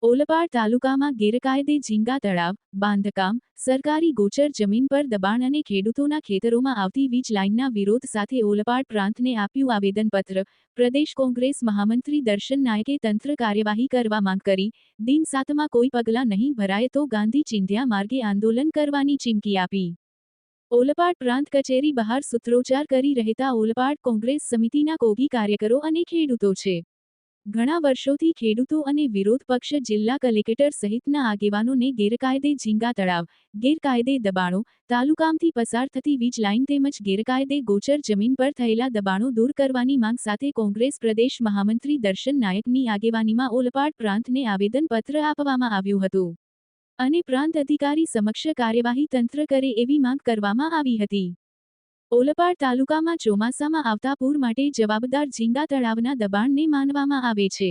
ઓલપાડ તાલુકામાં ગેરકાયદે ઝીંગા તળાવ, બાંધકામ, સરકારી ગોચર જમીન પર દબાણ અને ખેડૂતોના ખેતરોમાં આવતી વીજ લાઇનના વિરોધ સાથે ઓલપાડ પ્રાંતને આપ્યું આવેદનપત્ર। પ્રદેશ કોંગ્રેસ મહામંત્રી દર્શન નાયકે તંત્ર કાર્યવાહી કરવા માંગ કરી। દિન 7માં કોઈ પગલાં નહીં ભરાય તો ગાંધી ચિંધ્યા માર્ગે આંદોલન કરવાની ચીમકી આપી। ઓલપાડ પ્રાંત કચેરી બહાર સૂત્રોચ્ચાર કરી રહેતા ઓલપાડ કોંગ્રેસ સમિતિના કોગી કાર્યકરો અને ખેડૂતો છે। ઘણા વર્ષોથી ખેડૂતો અને વિરોધ પક્ષ જિલ્લા કલેક્ટર સહિતના આગેવાનોને ગેરકાયદે ઝીંગા તળાવ, ગેરકાયદે દબાણો, તાલુકામાંથી પસાર થતી વીજ લાઇન તેમજ ગેરકાયદે ગોચર જમીન પર થયેલા દબાણો દૂર કરવાની માંગ સાથે કોંગ્રેસ પ્રદેશ મહામંત્રી દર્શન નાયકની આગેવાનીમાં ઓલપાડ પ્રાંતને આવેદનપત્ર આપવામાં આવ્યું હતું અને પ્રાંત અધિકારી સમક્ષ કાર્યવાહી તંત્ર કરે એવી માંગ કરવામાં આવી હતી। ઓલપાડ તાલુકામાં ચોમાસામાં આવતા પૂર માટે જવાબદાર ઝીંગા તળાવના દબાણને માનવામાં આવે છે।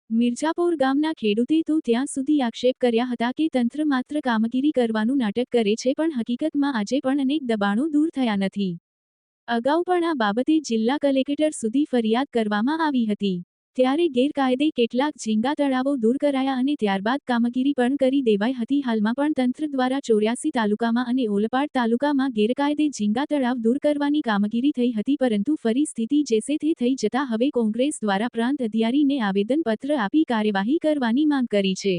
મિર્જાપુર ગામના ખેડૂતે તો ત્યાં સુધી આક્ષેપ કર્યા હતા કે તંત્ર માત્ર કામગીરી કરવાનું નાટક કરે છે, પણ હકીકતમાં આજે પણ અનેક દબાણો દૂર થયા નથી। અગાઉ પણ આ બાબતે જિલ્લા કલેક્ટર સુધી ફરિયાદ કરવામાં આવી હતી, ત્યારે ગેરકાયદે કેટલાક ઝીંગા તળાવો દૂર કરાયા અને ત્યારબાદ કામગીરી પણ કરી દેવાઈ હતી। હાલમાં પણ તંત્ર દ્વારા 84 તાલુકામાં અને ઓલપાડ તાલુકામાં ગેરકાયદે ઝીંગા તળાવ દૂર કરવાની કામગીરી થઈ હતી, પરંતુ ફરી સ્થિતિ જેસે તે થઈ જતા હવે કોંગ્રેસ દ્વારા પ્રાંત અધિકારીને આવેદનપત્ર આપી કાર્યવાહી કરવાની માંગ કરી છે।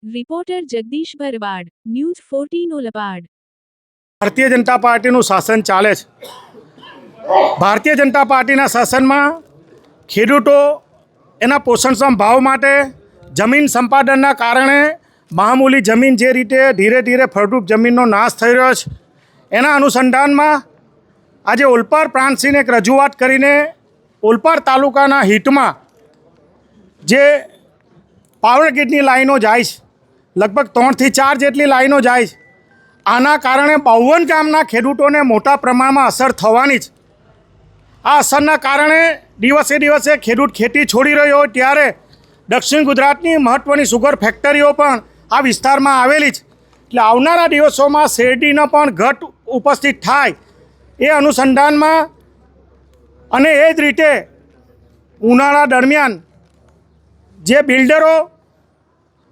રિપોર્ટર જગદીશ ભરવાડ, ન્યૂઝ 14 ઓલપાડ। ભારતીય જનતા પાર્ટીનું શાસન ચાલે છે। ભારતીય જનતા પાર્ટીના શાસનમાં ખેડૂતો એના પોષણક્ષમ ભાવ માટે જમીન સંપાદનના કારણે મામૂલી જમીન જે રીતે ધીરે ધીરે ફળદ્રુપ જમીનનો નાશ થઈ રહ્યો છે, એના અનુસંધાનમાં આજે ઓલપાડ પ્રાંતસિંહને એક રજૂઆત કરીને ઓલપાડ તાલુકાના હિતમાં જે પાવર ગ્રીડની લાઈનો જાય છે, લગભગ 3 થી 4 જેટલી લાઈનો જાય છે, આના કારણે 52 ગામના ખેડૂતોને મોટા પ્રમાણમાં અસર થવાની છે। આ અસરના કારણે દિવસે દિવસે ખેડૂત ખેતી છોડી રહ્યો હોય ત્યારે દક્ષિણ ગુજરાતની મહત્ત્વની સુગર ફેક્ટરીઓ પણ આ વિસ્તારમાં આવેલી છે, એટલે આવનારા દિવસોમાં શેરડીનો પણ ઘટ ઉપસ્થિત થાય એ અનુસંધાનમાં અને એ જ રીતે ઉનાળા દરમિયાન જે બિલ્ડરો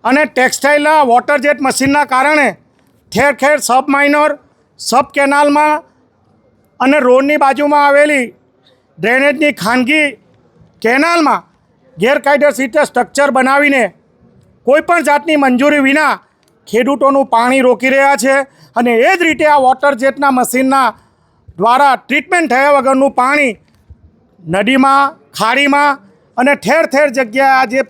અને ટેક્સટાઇલના વોટર જેટ મશીનના કારણે ઠેર ઠેર સબ માઇનર, સબ કેનાલમાં અને રોડની બાજુમાં આવેલી ડ્રેનેજની ખાનગી કેનાલમાં ગેરકાયદેસર રીતે સ્ટ્રક્ચર બનાવીને કોઈપણ જાતની મંજૂરી વિના ખેડૂતોનું પાણી રોકી રહ્યા છે, અને એ જ રીતે આ વોટર જેટના મશીનના દ્વારા ટ્રીટમેન્ટ થયા વગરનું પાણી નદીમાં, ખાડીમાં અને ઠેર ઠેર જગ્યાએ આજે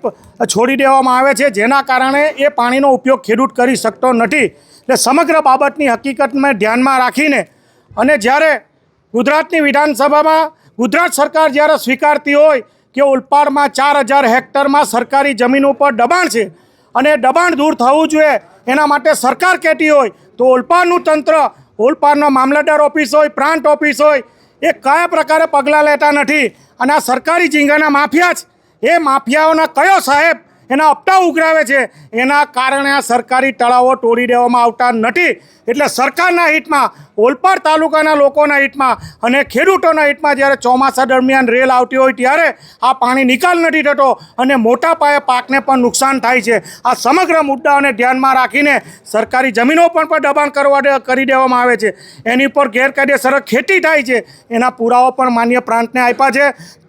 છોડી દેવામાં આવે છે, જેના કારણે એ પાણીનો ઉપયોગ ખેડૂત કરી શકતો નથી। એટલે સમગ્ર બાબતની હકીકતને ધ્યાનમાં રાખીને અને જ્યારે ગુજરાતની વિધાનસભામાં ગુજરાત સરકાર જ્યારે સ્વીકારતી હોય કે ઓલપાડમાં 4000 હેક્ટરમાં સરકારી જમીન ઉપર દબાણ છે અને દબાણ દૂર થવું જોઈએ, એના માટે સરકાર કહેતી હોય તો ઓલપાડનું તંત્ર, ઓલપાડનો મામલતદાર ઓફિસ હોય, પ્રાંત ઓફિસ હોય, એ કયા પ્રકારે પગલાં લેતા નથી। અને આ સરકારી ઝીંગાના માફિયા છે, એ માફિયાઓના કયો સાહેબ એના હપ્તા ઉઘરાવે છે, એના કારણે આ સરકારી તળાવો તોડી દેવામાં આવતા નથી। એટલે સરકારના હિતમાં, ઓલપાડ તાલુકાના લોકોના હિતમાં અને ખેડૂતોના હિતમાં જ્યારે ચોમાસા દરમિયાન રેલ આવતી હોય ત્યારે આ પાણી નિકાલ નથી થતો અને મોટા પાયે પાકને પણ નુકસાન થાય છે। આ સમગ્ર મુદ્દાઓને ધ્યાનમાં રાખીને સરકારી જમીનો પર દબાણ કરી દેવામાં આવે છે, એની પર ગેરકાયદેસર ખેતી થાય છે, એના પુરાવો પણ માન્ય પ્રાંતને આપ્યા છે।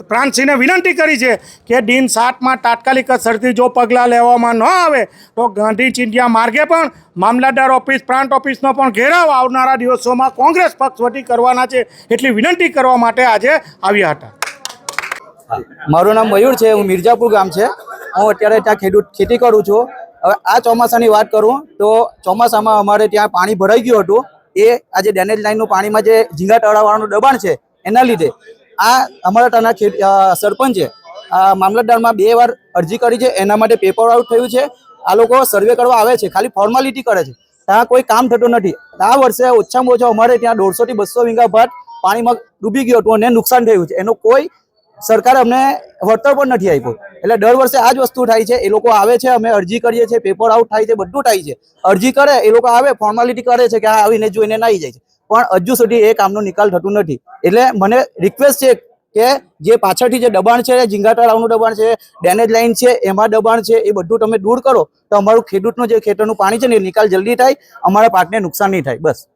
પ્રાંતસિંહને વિનંતી કરી છે કે દિન 7માં તાત્કાલિક અસરથી જો પગલાં લેવામાં ન આવે તો ગાંધી ચિંધ્યા માર્ગે પણ મામલતદાર ઓફિસ, પ્રાંત ઓફિસનો પણ ઘેરાવ આવનારા દિવસોમાં કોંગ્રેસ પક્ષ વતી કરવાના છે, એટલી વિનંતી કરવા માટે આજે આવ્યા હતા। મારું નામ મયુર છે, હું મિર્જાપુર ગામ છે, હું અત્યારે ત્યાં ખેતી કરું છું। હવે આ ચોમાસાની વાત કરું તો ચોમાસામાં અમારે ત્યાં પાણી ભરાઈ ગયું હતું, એ આજે ડેનેજ લાઇનનું પાણીમાં જે ઝીંગા તળાવવાનું દબાણ છે એના લીધે આ અમારા ત્યાંના સરપંચે મામલતદારમાં 2 વાર અરજી કરી છે, એના માટે પેપર આઉટ થયું છે। આ લોકો સર્વે કરવા આવે છે, ખાલી ફોર્માલિટી કરે છે, ત્યાં કોઈ કામ થતું નથી। આ વર્ષે ઓછામાં ઓછા અમારે ત્યાં 150 થી 200 વીઘા ભાત પાણીમાં ડૂબી ગયો હતું અને નુકસાન થયું છે, એનો કોઈ સરકારે અમને વળતર પણ નથી આપ્યું। એટલે દર વર્ષે આ જ વસ્તુ થાય છે, એ લોકો આવે છે, અમે અરજી કરીએ છીએ, પેપર આઉટ થાય છે, બધું થાય છે, અરજી કરે એ લોકો આવે, ફોર્માલિટી કરે છે કે આ આવીને જોઈને નાઈ જાય છે, પણ હજુ સુધી એ કામનો નિકાલ થતું નથી। એટલે મને રિક્વેસ્ટ છે કે જે પાછળથી જે દબાણ છે, ઝીંગા તળાવનું દબાણ છે, ડેનેજ લાઈન છે, એમાં દબાણ છે, એ બધું તમે દૂર કરો તો અમારું ખેડૂતનું જે ખેતરનું પાણી છે ને એ નિકાલ જલ્દી થાય, અમારા પાકને નુકસાન નહીં થાય. બસ.